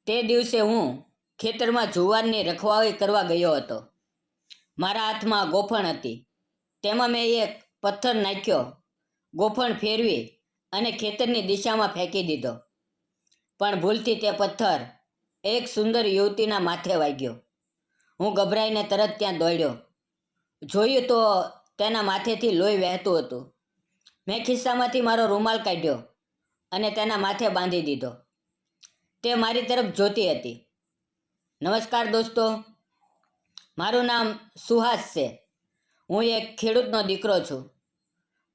તે દિવસે હું ખેતરમાં જુવારની રખવાળી કરવા ગયો હતો. મારા હાથમાં ગોફણ હતી. તેમાં મેં એક પથ્થર નાખ્યો, ગોફણ ફેરવી અને ખેતરની દિશામાં ફેંકી દીધો. પણ ભૂલથી તે પથ્થર એક સુંદર યુવતીના માથે વાગ્યો. હું ગભરાઈને તરત ત્યાં દોડ્યો. જોયું તો તેના માથેથી લોહી વહેતું હતું. મેં ખિસ્સામાંથી મારો રૂમાલ કાઢ્યો અને તેના માથે બાંધી દીધો. તે મારી તરફ જોતી હતી. નમસ્કાર દોસ્તો, મારું નામ સુહાસ છે. હું એક ખેડૂતનો દીકરો છું.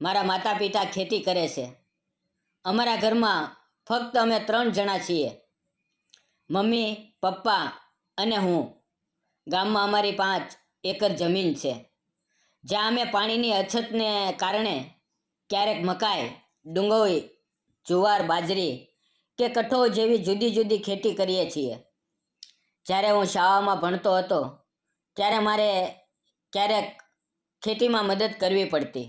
મારા માતા પિતા ખેતી કરે છે. અમારા ઘરમાં ફક્ત અમે 3 જણા છીએ, મમ્મી, પપ્પા અને હું. ગામમાં અમારી 5 એકર જમીન છે, જ્યાં અમે પાણીની અછતને કારણે ક્યારેક મકાઈ, ડુંગળી, જુવાર, બાજરી કે કઠોળ જેવી જુદી જુદી ખેતી કરીએ છીએ. જ્યારે હું શાળામાં ભણતો હતો ત્યારે મારે ક્યારેક ખેતીમાં મદદ કરવી પડતી.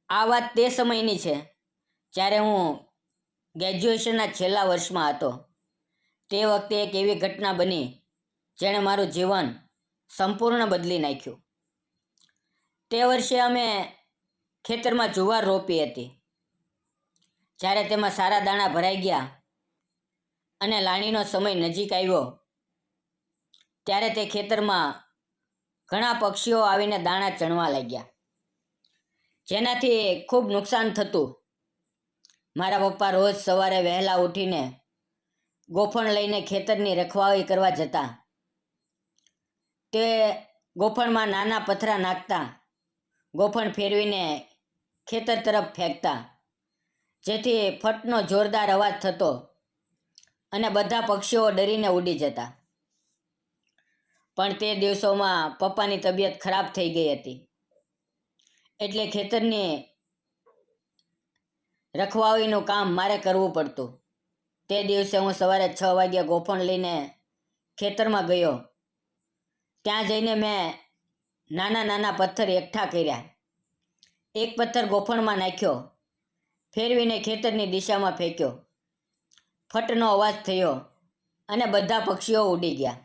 આ વાત તે સમયની છે જ્યારે હું ગ્રેજ્યુએશનના છેલ્લા વર્ષમાં હતો. તે વખતે એક એવી ઘટના બની જેણે મારું જીવન સંપૂર્ણ બદલી નાખ્યું. તે વર્ષે અમે ખેતરમાં જુવાર રોપી હતી. જ્યારે તેમાં સારા દાણા ભરાઈ ગયા અને લાણીનો સમય નજીક આવ્યો ત્યારે તે ખેતરમાં ઘણા પક્ષીઓ આવીને દાણા ચણવા લાગ્યા, જેનાથી ખૂબ નુકસાન થતું. મારા પપ્પા રોજ સવારે વહેલા ઉઠીને ગોફણ લઈને ખેતરની રખવાળી કરવા જતા. તે ગોફણમાં નાના પથરા નાખતા, ગોફણ ફેરવીને ખેતર તરફ ફેંકતા, જેથી ફટનો જોરદાર અવાજ થતો અને બધા પક્ષીઓ ડરીને ઉડી જતા. પણ તે દિવસોમાં પપ્પાની તબિયત ખરાબ થઈ ગઈ હતી, એટલે ખેતરની રખવાળીનું કામ મારે કરવું પડતું. તે દિવસે હું સવારે 6 વાગ્યે ગોફણ લઈને ખેતરમાં ગયો. ત્યાં જઈને મેં નાના નાના પથ્થર એકઠા કર્યા. એક પથ્થર ગોફણમાં નાખ્યો, ફેરવીને ખેતરની દિશામાં ફેંક્યો. ફટનો અવાજ થયો અને બધા પક્ષીઓ ઉડી ગયા.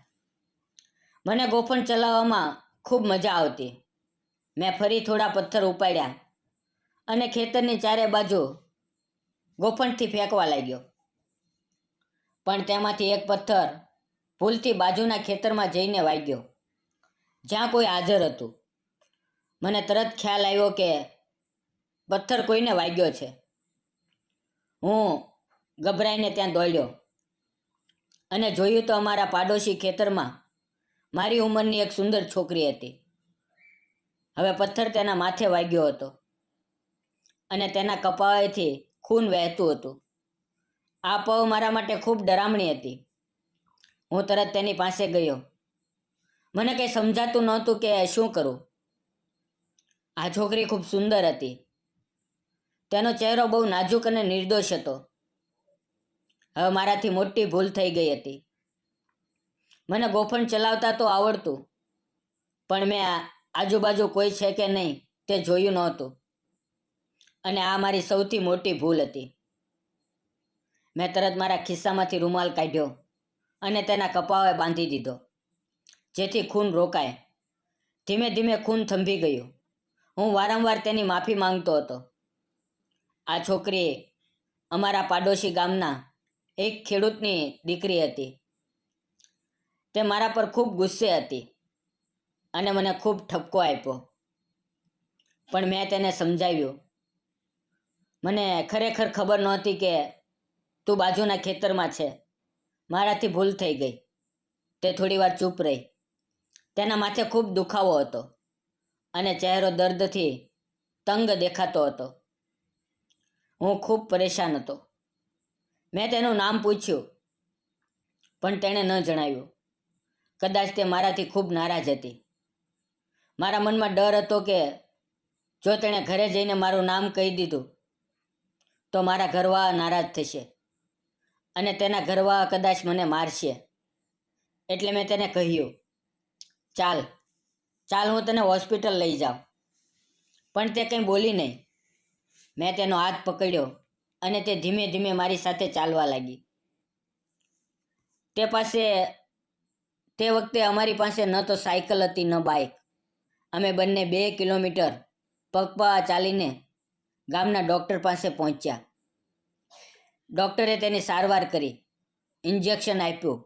મને ગોફણ ચલાવવામાં ખૂબ મજા આવતી. મેં ફરી થોડા પથ્થર ઉપાડ્યા અને ખેતરની ચારે બાજુ ગોફણથી ફેંકવા લાગ્યો. પણ તેમાંથી એક પથ્થર ભૂલથી બાજુના ખેતરમાં જઈને વાગ્યો, જ્યાં કોઈ હાજર હતું. મને તરત ખ્યાલ આવ્યો કે પથ્થર કોઈને વાગ્યો છે. હું ગભરાઈને ત્યાં દોડ્યો અને જોયું તો અમારા પાડોશી ખેતરમાં મારી ઉંમરની એક સુંદર છોકરી હતી. હવે પથ્થર તેના માથે વાગ્યો હતો અને તેના કપાળેથી ખૂન વહેતું હતું. આ પળ મારા માટે ખૂબ ડરામણી હતી. હું તરત તેની પાસે ગયો. મને કંઈ સમજાતું નહોતું કે શું કરું. આ છોકરી ખૂબ સુંદર હતી. તેનો ચહેરો બહુ નાજુક અને નિર્દોષ હતો. હવે મારાથી મોટી ભૂલ થઈ ગઈ હતી. મને ગોફણ ચલાવતા તો આવડતું, પણ મેં આજુબાજુ કોઈ છે કે નહીં તે જોયું નહોતું, અને આ મારી સૌથી મોટી ભૂલ હતી. મેં તરત મારા ખિસ્સામાંથી રૂમાલ કાઢ્યો અને તેના કપાળે બાંધી દીધો, જેથી ખૂન રોકાય. ધીમે ધીમે ખૂન થંભી ગયું. હું વારંવાર તેની માફી માંગતો હતો. આ છોકરી અમારા પાડોશી ગામના એક ખેડૂતની દીકરી હતી. તે મારા પર ખૂબ ગુસ્સે હતી અને મને ખૂબ ઠપકો આપ્યો. પણ મેં તેને સમજાવ્યું, મને ખરેખર ખબર નહોતી કે તું બાજુના ખેતરમાં છે. મારાથી ભૂલ થઈ ગઈ. તે થોડીવાર ચૂપ રહી. તેના માથે ખૂબ દુખાવો હતો અને ચહેરો દર્દથી તંગ દેખાતો હતો. હું ખૂબ પરેશાન હતો. મેં તેનું નામ પૂછ્યું, પણ તેણે ન જણાવ્યું. કદાચ તે મારાથી ખૂબ નારાજ હતી. મારા મનમાં ડર હતો કે જો તેણે ઘરે જઈને મારું નામ કહી દીધું તો મારા ઘરવાળા નારાજ થશે અને તેના ઘરવાળા કદાચ મને મારશે. એટલે મેં તેને કહ્યું, ચાલ ચાલ હું તને હોસ્પિટલ લઈ જાઉં. પણ તે કંઈ બોલી નહીં. મેં તેનો હાથ પકડ્યો અને તે ધીમે ધીમે મારી સાથે ચાલવા લાગી. તે વખતે અમારી પાસે ન તો સાયકલ હતી ન બાઇક. અમે બંને 2 કિલોમીટર પગપાળા ચાલીને ગામના ડૉક્ટર પાસે પહોંચ્યા. ડૉક્ટરે તેની સારવાર કરી, ઇન્જેક્શન આપ્યું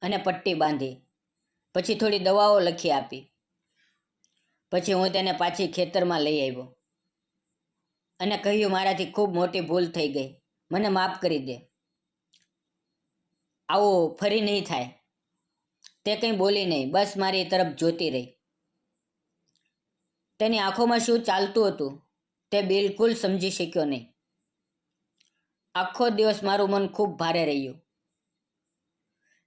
અને પટ્ટી બાંધી. પછી થોડી દવાઓ લખી આપી. પછી હું તેને પાછી ખેતરમાં લઈ આવ્યો અને કહ્યું, મારાથી ખૂબ મોટી ભૂલ થઈ ગઈ, મને માફ કરી દે, આવું ફરી નહીં થાય. તે કંઈ બોલી નહીં, બસ મારી તરફ જોતી રહી. તેની આંખોમાં શું ચાલતું હતું તે બિલકુલ સમજી શક્યો નહીં. આખો દિવસ મારું મન ખૂબ ભારે રહ્યું.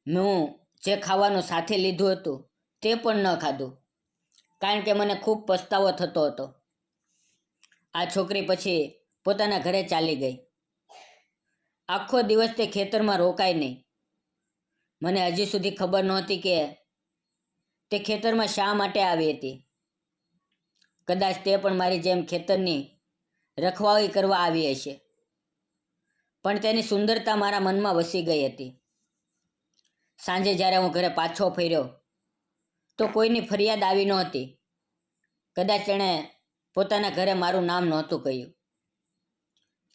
હું જે ખાવાનું સાથે લીધું હતું તે પણ ન ખાધું, કારણ કે મને ખૂબ પસ્તાવો થતો હતો. આ છોકરી પછી પોતાના ઘરે ચાલી ગઈ. આખો દિવસ તે ખેતરમાં રોકાઈ નહીં. મને હજી સુધી ખબર નહોતી કે તે ખેતરમાં શા માટે આવી હતી. કદાચ તે પણ મારી જેમ ખેતરની રખવાળી કરવા આવી હશે, પણ તેની સુંદરતા મારા મનમાં વસી ગઈ હતી. સાંજે જ્યારે હું ઘરે પાછો ફર્યો તો કોઈની ફરિયાદ આવી નહોતી. કદાચ તેણે પોતાના ઘરે મારું નામ નહોતું કહ્યું,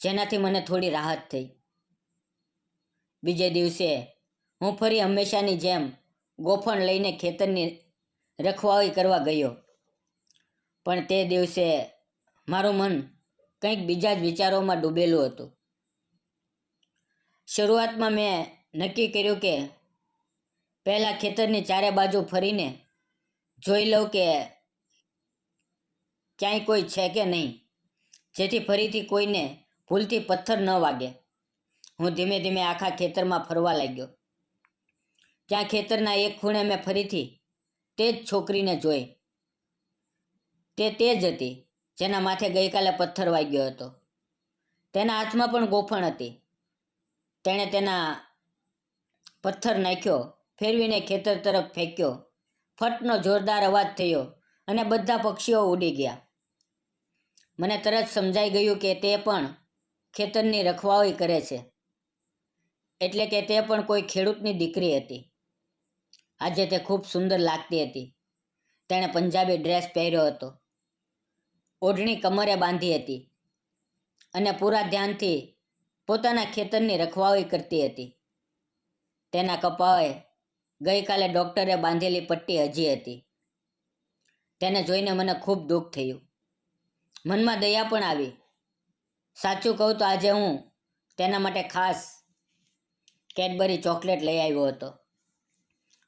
જેનાથી મને થોડી રાહત થઈ. બીજે દિવસે હું ફરી હંમેશાની જેમ ગોફણ લઈને ખેતરની રખવાળી કરવા ગયો. પણ તે દિવસે મારું મન કંઈક બીજા જ વિચારોમાં ડૂબેલું હતું. શરૂઆતમાં મેં નક્કી કર્યું કે પહેલાં ખેતરની ચારે બાજુ ફરીને જોઈ લઉં કે ક્યાંય કોઈ છે કે નહીં, જેથી ફરીથી કોઈને ભૂલથી પથ્થર ન વાગે. હું ધીમે ધીમે આખા ખેતરમાં ફરવા લાગ્યો. ત્યાં ખેતરના એક ખૂણે મેં ફરીથી તે જ છોકરીને જોઈ. તે જ હતી જેના માથે ગઈકાલે પથ્થર વાગ્યો હતો. તેના હાથમાં પણ ગોફણ હતી. તેણે તેના પથ્થર નાખ્યો, ફેરવીને ખેતર તરફ ફેંક્યો. ફટનો જોરદાર અવાજ થયો અને બધા પક્ષીઓ ઉડી ગયા. મને તરત સમજાઈ ગયું કે તે પણ ખેતરની રખવાળી કરે છે, એટલે કે તે પણ કોઈ ખેડૂતની દીકરી હતી. આજે તે ખૂબ સુંદર લાગતી હતી. તેણે પંજાબી ડ્રેસ પહેર્યો હતો, ઓઢણી કમરે બાંધી હતી અને પૂરા ધ્યાનથી પોતાના ખેતરની રખવાળી કરતી હતી. તેના કપાળે ગઈકાલે ડૉક્ટરે બાંધેલી પટ્ટી હજી હતી. તેને જોઈને મને ખૂબ દુઃખ થયું. મનમાં દયા પણ આવી. સાચું કહું તો આજે હું તેના માટે ખાસ કેડબરી ચોકલેટ લઈ આવ્યો હતો.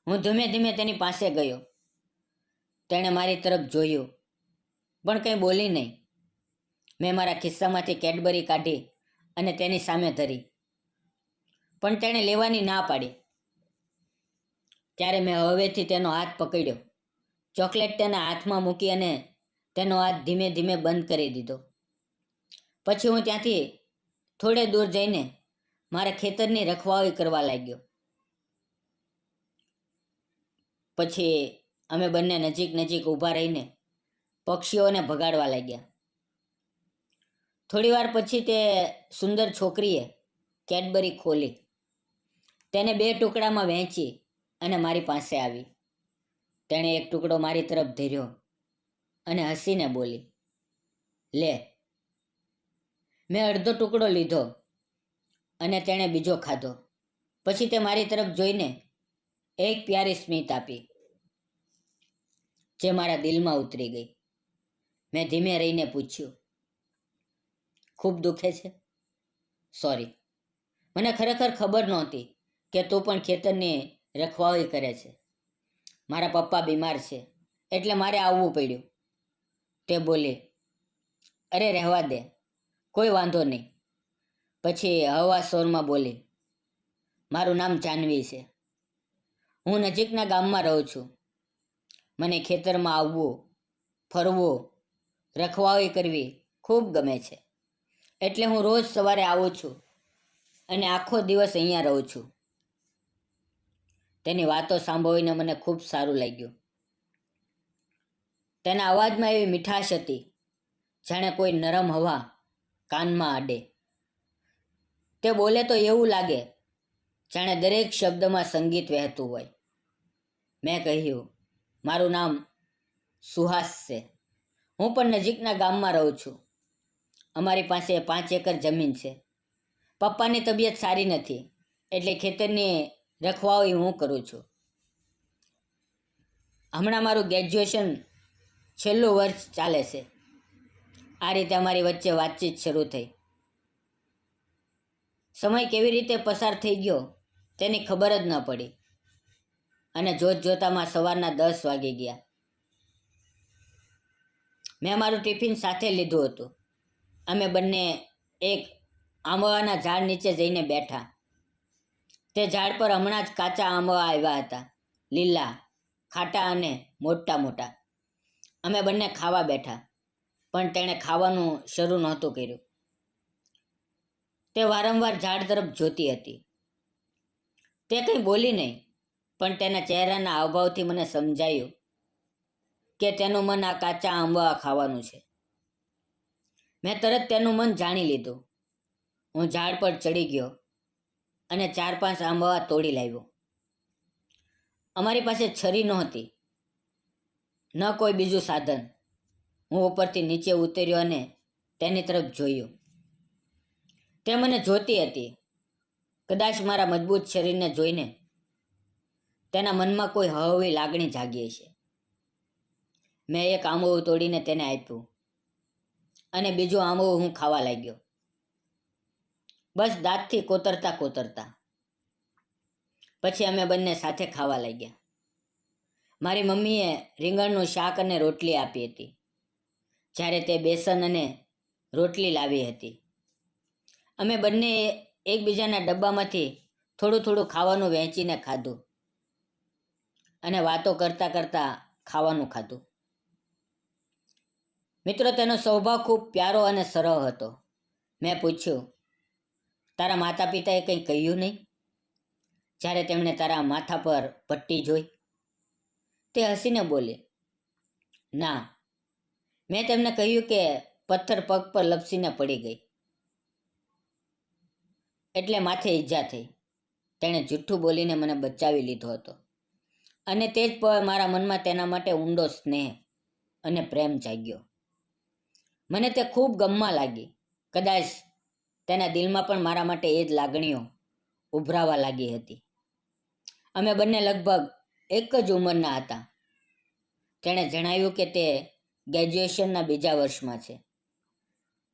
હું ધીમે ધીમે તેની પાસે ગયો. તેણે મારી તરફ જોયું, પણ કંઈ બોલી નહીં. મેં મારા ખિસ્સામાંથી કેડબરી કાઢી અને તેની સામે ધરી, પણ તેણે લેવાની ના પાડી. ત્યારે મેં હવેથી તેનો હાથ પકડ્યો, ચોકલેટ તેના હાથમાં મૂકી અને તેનો હાથ ધીમે ધીમે બંધ કરી દીધો. પછી હું ત્યાંથી થોડે દૂર જઈને મારા ખેતરની રખવાળી કરવા લાગ્યો. પછી અમે બંને નજીક નજીક ઊભા રહીને પક્ષીઓને ભગાડવા લાગ્યા. થોડી વાર પછી તે સુંદર છોકરીએ કેડબરી ખોલી, તેને 2 ટુકડામાં વહેંચી અને મારી પાસે આવી. તેણે એક ટુકડો મારી તરફ ધર્યો અને હસીને બોલી, લે. મેં અડધો ટુકડો લીધો અને તેણે બીજો ખાધો. પછી તે મારી તરફ જોઈને એક પ્યારી સ્મિત આપી, જે મારા દિલમાં ઉતરી ગઈ. મેં ધીમે રહીને પૂછ્યું, ખૂબ દુખે છે? સોરી, મને ખરેખર ખબર નહોતી કે તું પણ ખેતરની રખવાળી કરે છે. મારા પપ્પા બીમાર છે, એટલે મારે આવવું પડ્યું. તે બોલી, અરે રહેવા દે, કોઈ વાંધો નહીં. પછી હળવા સ્વરમાં બોલી, મારું નામ જાનવી છે. હું નજીકના ગામમાં રહું છું. મને ખેતરમાં આવવું, ફરવું, રખવાળી કરવી ખૂબ ગમે છે. એટલે હું રોજ સવારે આવું છું અને આખો દિવસ અહીંયા રહું છું. તેની વાતો સાંભળીને મને ખૂબ સારું લાગ્યું. તેના અવાજમાં એવી મીઠાશ હતી, જાણે કોઈ નરમ હવા કાનમાં અડે. તે બોલે તો એવું લાગે જાણે દરેક શબ્દમાં સંગીત વહેતું હોય. મેં કહ્યું, મારું નામ સુહાસ છે. હું પણ નજીકના ગામમાં રહું છું. અમારી પાસે 5 એકર જમીન છે. પપ્પાની તબિયત સારી નથી, એટલે ખેતરની રખવાળી હું કરું છું. હમણાં મારું ગ્રેજ્યુએશન છેલ્લું વર્ષ ચાલે છે. આ રીતે અમારી વચ્ચે વાતચીત શરૂ થઈ. સમય કેવી રીતે પસાર થઈ ગયો તેની ખબર જ ન પડી, અને જોતજોતામાં સવારના 10 વાગી ગયા. મેં મારું ટિફિન સાથે લીધું હતું. અમે બંને એક આંબાના ઝાડ નીચે જઈને બેઠા. તે ઝાડ પર હમણાં જ કાચા આંબા આવ્યા હતા, લીલા, ખાટા અને મોટા મોટા. અમે બંને ખાવા બેઠા, પણ તેણે ખાવાનું શરૂ નહોતું કર્યું. તે વારંવાર ઝાડ તરફ જોતી હતી. તે કંઈ બોલી નહીં, પણ તેના ચહેરાના હાવભાવથી મને સમજાયું કે તેનું મન આ કાચા આંબા ખાવાનું છે. મેં તરત તેનું મન જાણી લીધું. હું ઝાડ પર ચડી ગયો અને 4-5 આંબા તોડી લાવ્યો. અમારી પાસે છરી નહોતી, ન કોઈ બીજું સાધન. હું ઉપરથી નીચે ઉતર્યો અને તેની તરફ જોયું. તે મને જોતી હતી. કદાચ મારા મજબૂત શરીરને જોઈને તેના મનમાં કોઈ હળવી લાગણી જાગી છે. મેં એક આંબો તોડીને તેને આપ્યું અને બીજું આંબો હું ખાવા લાગ્યો, બસ દાંતથી કોતરતા કોતરતા. પછી અમે બંને સાથે ખાવા લાગ્યા. મારી મમ્મીએ રીંગણનું શાક અને રોટલી આપી હતી, જ્યારે તે બેસન અને રોટલી લાવી હતી. અમે બંને એકબીજાના ડબ્બામાંથી થોડું થોડું ખાવાનું વહેંચીને ખાધું અને વાતો કરતાં કરતાં ખાવાનું ખાધું. મિત્રો, તેનો સ્વભાવ ખૂબ પ્યારો અને સરળ હતો. મેં પૂછ્યું, તારા માતા પિતાએ કંઈ કહ્યું નહીં જ્યારે તેમણે તારા માથા પર પટ્ટી જોઈ? તે હસીને બોલી, ના. મેં તેમને કહ્યું કે પથ્થર પગ પર લપસીને પડી ગઈ, એટલે માથે ઈજા થઈ. તેણે જૂઠું બોલીને મને બચાવી લીધો હતો, અને તે જ પળ મારા મનમાં તેના માટે ઊંડો સ્નેહ અને પ્રેમ જાગ્યો. મને તે ખૂબ ગમવા લાગી. કદાચ તેના દિલમાં પણ મારા માટે એ જ લાગણીઓ ઉભરાવા લાગી હતી. અમે બંને લગભગ એક જ ઉંમરના હતા. તેણે જણાવ્યું કે તે ગ્રેજ્યુએશનના બીજા વર્ષમાં છે.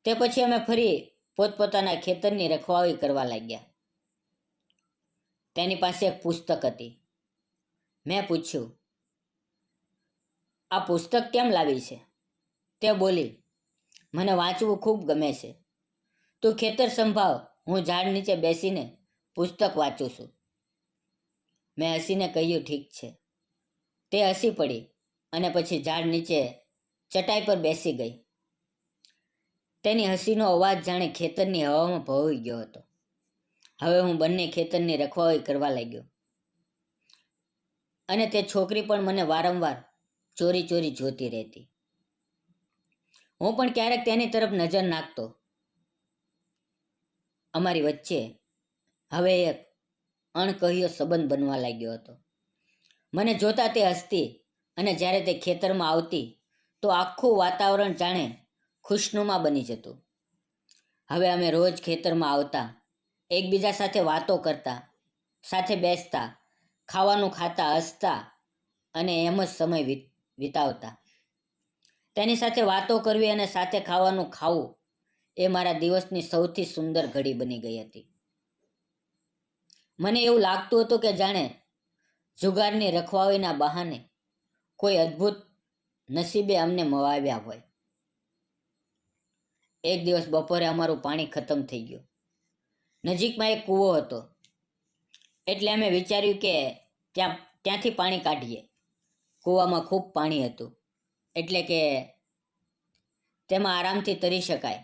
તે પછી અમે ફરી પોતપોતાના ખેતરની રખવાળી કરવા લાગ્યા. તેની પાસે એક પુસ્તક હતી. મેં પૂછ્યું, આ પુસ્તક કેમ લાવી છે? તે બોલી, મને વાંચવું ખૂબ ગમે છે. તું ખેતર સંભાળ, હું ઝાડ નીચે બેસીને પુસ્તક વાંચું છું. મેં હસીને કહ્યું, ઠીક છે. તે હસી પડી અને પછી ઝાડ નીચે ચટાઈ પર બેસી ગઈ. તેની હસીનો અવાજ જાણે ખેતરની હવામાં ભળી ગયો હતો. હવે હું બંને ખેતરની રખવાળી કરવા લાગ્યો, અને તે છોકરી પણ મને વારંવાર ચોરી ચોરી જોતી રહેતી. હું પણ ક્યારેક તેની તરફ નજર નાખતો. અમારી વચ્ચે હવે એક અણકહ્યો સંબંધ બનવા લાગ્યો હતો. મને જોતા તે હસતી, અને જ્યારે તે ખેતરમાં આવતી તો આખું વાતાવરણ જાણે ખુશનુમા બની જતું. હવે અમે રોજ ખેતરમાં આવતા, એકબીજા સાથે વાતો કરતા, સાથે બેસતા, ખાવાનું ખાતા, હસતા અને એમ જ સમય વિતાવતા. તેની સાથે વાતો કરવી અને સાથે ખાવાનું ખાવું એ મારા દિવસની સૌથી સુંદર ઘડી બની ગઈ હતી. મને એવું લાગતું હતું કે જાણે જુગારની રખવાળીના બહાને કોઈ અદ્ભુત નસીબે અમને મવાવ્યા હોય. એક દિવસ બપોરે અમારું પાણી ખતમ થઈ ગયું. નજીકમાં એક કૂવો હતો, એટલે અમે વિચાર્યું કે ત્યાંથી પાણી કાઢીએ. કૂવામાં ખૂબ પાણી હતું, એટલે કે તેમાં આરામથી તરી શકાય.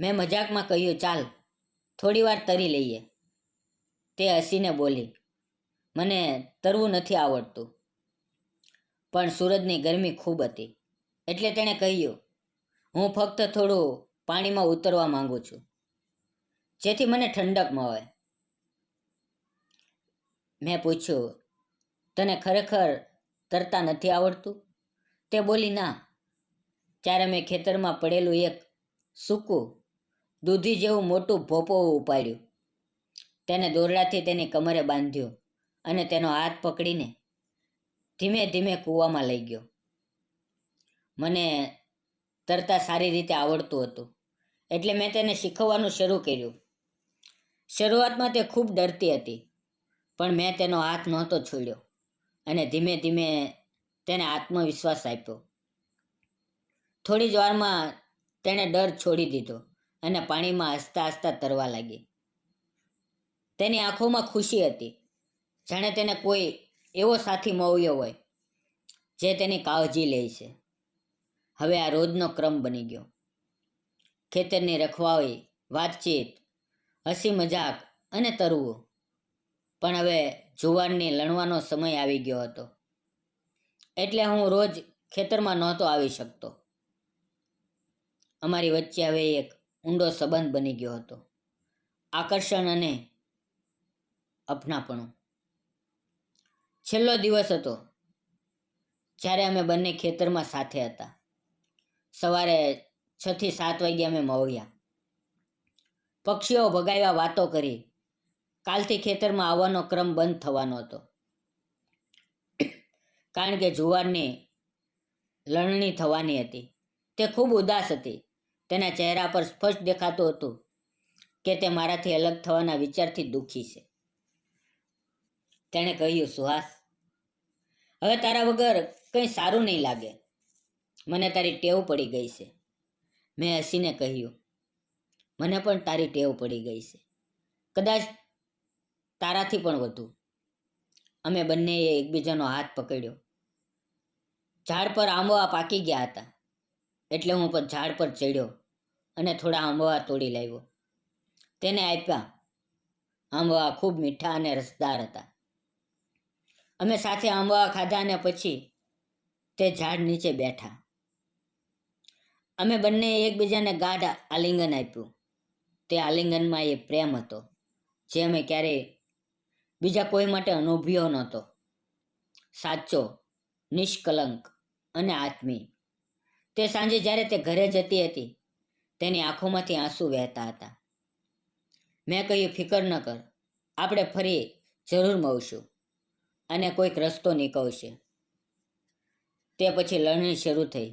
મેં મજાકમાં કહ્યું, ચાલ થોડી વાર તરી લઈએ. તે હસીને બોલી, મને તરવું નથી આવડતું. પણ સૂરજની ગરમી ખૂબ હતી, એટલે તેણે કહ્યું, હું ફક્ત થોડું પાણીમાં ઉતરવા માંગુ છું, જેથી મને ઠંડક મળે. મેં પૂછ્યું, તને ખરેખર તરતા નથી આવડતું? તે બોલી, ના. ત્યારે મેં ખેતરમાં પડેલું એક સૂકું દૂધી જેવું મોટું ભોપવું ઉપાડ્યું, તેને દોરડાથી તેની કમરે બાંધ્યો અને તેનો હાથ પકડીને ધીમે ધીમે કૂવામાં લઈ ગયો. મને તરતા સારી રીતે આવડતું હતું, એટલે મેં તેને શીખવવાનું શરૂ કર્યું. શરૂઆતમાં તે ખૂબ ડરતી હતી, પણ મેં તેનો હાથ નહોતો છોડ્યો અને ધીમે ધીમે તેને આત્મવિશ્વાસ આપ્યો. થોડી જ વારમાં તેણે ડર છોડી દીધો અને પાણીમાં હસતા હસતા તરવા લાગી. તેની આંખોમાં ખુશી હતી, જાણે તેને કોઈ એવો સાથી મળ્યો હોય જે તેની કાળજી લે છે. હવે આ રોજનો ક્રમ બની ગયો. ખેતરની રખવાળી, વાતચીત, હસી મજાક અને તરવું. પણ હવે જુવારની લણવાનો સમય આવી ગયો હતો, એટલે હું રોજ ખેતરમાં નહોતો આવી શકતો. અમારી વચ્ચે હવે એક ઊંડો સંબંધ બની ગયો હતો, આકર્ષણ અને અપનાપણું. છેલ્લો દિવસ હતો જ્યારે અમે બંને ખેતરમાં સાથે હતા. સવારે 6 થી 7 વાગ્યે અમે મળ્યા. પક્ષીઓ ભગાવ્યા, વાતો કરી. કાલથી ખેતરમાં આવવાનો ક્રમ બંધ થવાનો હતો, કારણ કે જુવારની લણણી થવાની હતી. તે ખૂબ ઉદાસ હતી. તેના ચહેરા પર સ્પષ્ટ દેખાતું હતું કે તે મારાથી અલગ થવાના વિચારથી દુઃખી છે. તેણે કહ્યું, સુહાસ, હવે તારા વગર કંઈ સારું નહીં લાગે. મને તારી ટેવ પડી ગઈ છે. મેં હસીને કહ્યું, મને પણ તારી ટેવ પડી ગઈ છે, કદાચ તારાથી પણ વધુ. અમે બંનેએ એકબીજાનો હાથ પકડ્યો. ઝાડ પર આંબવા પાકી ગયા હતા, એટલે હું પણ ઝાડ પર ચડ્યો અને થોડા આંબવા તોડી લાવ્યો. તેને આપ્યા. આંબવા ખૂબ મીઠા અને રસદાર હતા. અમે સાથે આંબવા ખાધા અને પછી તે ઝાડ નીચે બેઠા. અમે બંનેએ એકબીજાને ગાઢ આલિંગન આપ્યું. તે આલિંગનમાં એ પ્રેમ હતો જે અમે ક્યારેય બીજા કોઈ માટે અનુભવ્યો નહોતો. સાચો, નિષ્કલંક અને આત્મીય. તે સાંજે જ્યારે તે ઘરે જતી હતી, તેની આંખોમાંથી આંસુ વહેતા હતા. મેં કહ્યું, ફિકર ન કર, આપણે ફરી જરૂર મળશું અને કોઈક રસ્તો નીકળશે. તે પછી લણણી શરૂ થઈ.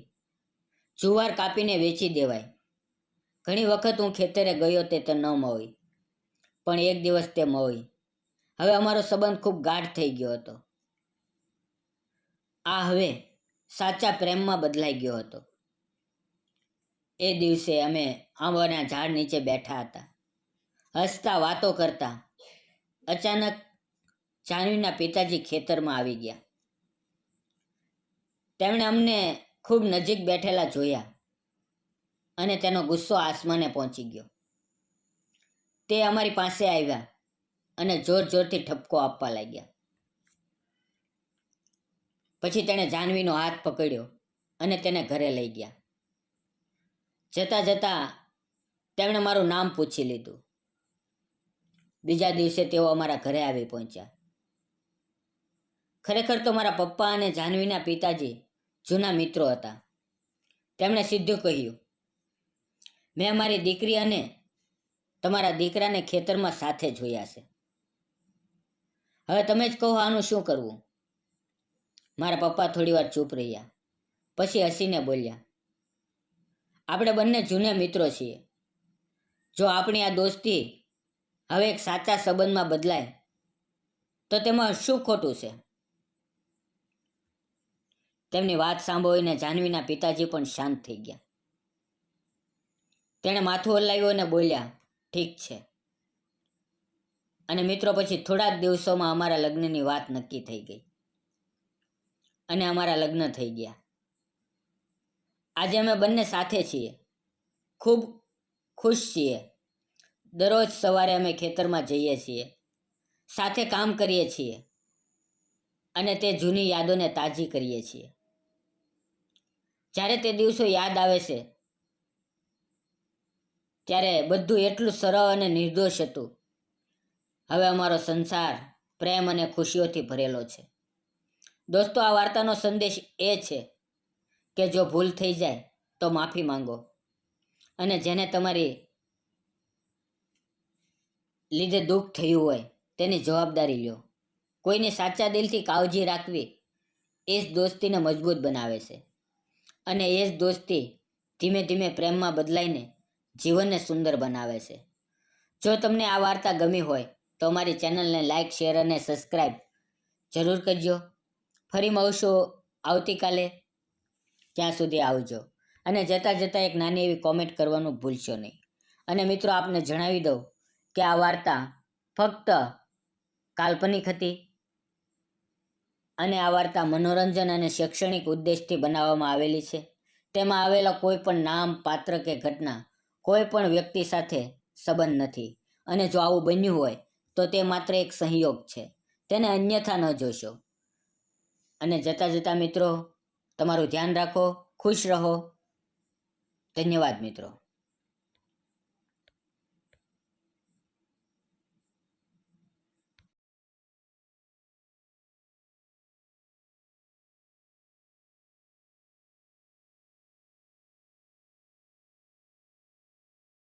જુવાર કાપીને વેચી દેવાય. ઘણી વખત હું ખેતરે ગયો તે ન મળી, પણ એક દિવસ તે મળી. હવે અમારો સંબંધ ખૂબ ગાઢ થઈ ગયો હતો. આ હવે સાચા પ્રેમમાં બદલાઈ ગયો હતો. એ દિવસે અમે આંબાના ઝાડ નીચે બેઠા હતા, હસતા, વાતો કરતા. અચાનક જાનવીના પિતાજી ખેતરમાં આવી ગયા. તેમણે અમને ખૂબ નજીક બેઠેલા જોયા અને તેનો ગુસ્સો આસમાને પહોંચી ગયો. તે અમારી પાસે આવ્યા અને જોર જોરથી ઠપકો આપવા લાગ્યા. પછી તેણે જાનવીનો હાથ પકડ્યો અને તેને ઘરે લઈ ગયા. જતા જતા તેમણે મારું નામ પૂછી લીધું. બીજા દિવસે તેઓ અમારા ઘરે આવી પહોંચ્યા. ખરેખર તો મારા પપ્પા અને જાનવીના પિતાજી જૂના મિત્રો હતા. તેમણે સીધું કહ્યું, મેં મારી દીકરી અને તમારા દીકરાને ખેતરમાં સાથે જોયા છે. હવે તમે જ કહો, આનું શું કરવું? મારા પપ્પા થોડી વાર ચૂપ રહ્યા, પછી હસીને બોલ્યા, આપણે બંને જૂના મિત્રો છીએ. જો આપણી આ દોસ્તી હવે એક સાચા સંબંધમાં બદલાય તો તેમાં શું ખોટું છે? તેમની વાત સાંભળીને જાનવીના પિતાજી પણ શાંત થઈ ગયા. તેણે માથું હલાવ્યું અને બોલ્યા, ઠીક છે. અને મિત્રો, પછી થોડા જ દિવસોમાં અમારા લગ્નની વાત નક્કી થઈ ગઈ અને અમારા લગ્ન થઈ ગયા. આજે અમે બંને સાથે છીએ, ખૂબ ખુશ છીએ. દરરોજ સવારે અમે ખેતરમાં જઈએ છીએ, સાથે કામ કરીએ છીએ અને તે જૂની યાદોને તાજી કરીએ છીએ. જ્યારે તે દિવસો યાદ આવે છે ત્યારે બધું એટલું સરળ અને નિર્દોષ હતું. હવે અમારો સંસાર પ્રેમ અને ખુશીઓથી ભરેલો છે. દોસ્તો, આ વાર્તાનો સંદેશ એ છે કે જો ભૂલ થઈ જાય તો માફી માંગો, અને જેને તમારી લીધે દુઃખ થયું હોય તેની જવાબદારી લ્યો. કોઈની સાચા દિલથી કાળજી રાખવી એ જ દોસ્તીને મજબૂત બનાવે છે, અને એ જ દોસ્તી ધીમે ધીમે પ્રેમમાં બદલાઈને જીવનને સુંદર બનાવે છે. જો તમને આ વાર્તા ગમી હોય તો અમારી ચેનલને લાઇક, શેર અને સબસ્ક્રાઈબ જરૂર કરજો. ફરી મળશું આવતીકાલે. ત્યાં સુધી આવજો. અને જતાં જતાં એક નાની એવી કોમેન્ટ કરવાનું ભૂલશો નહીં. અને મિત્રો, આપને જણાવી દઉં કે આ વાર્તા ફક્ત કાલ્પનિક હતી, અને આ વાર્તા મનોરંજન અને શૈક્ષણિક ઉદ્દેશથી બનાવવામાં આવેલી છે. તેમાં આવેલા કોઈ પણ નામ, પાત્ર કે ઘટના કોઈ પણ વ્યક્તિ સાથે સંબંધ નથી. અને જો આવું બન્યું હોય તો તે માત્ર એક સંયોગ છે. તેને અન્યથા ન જોશો. અને જતાં જતાં મિત્રો, તમારું ધ્યાન રાખો, ખુશ રહો. ધન્યવાદ મિત્રો.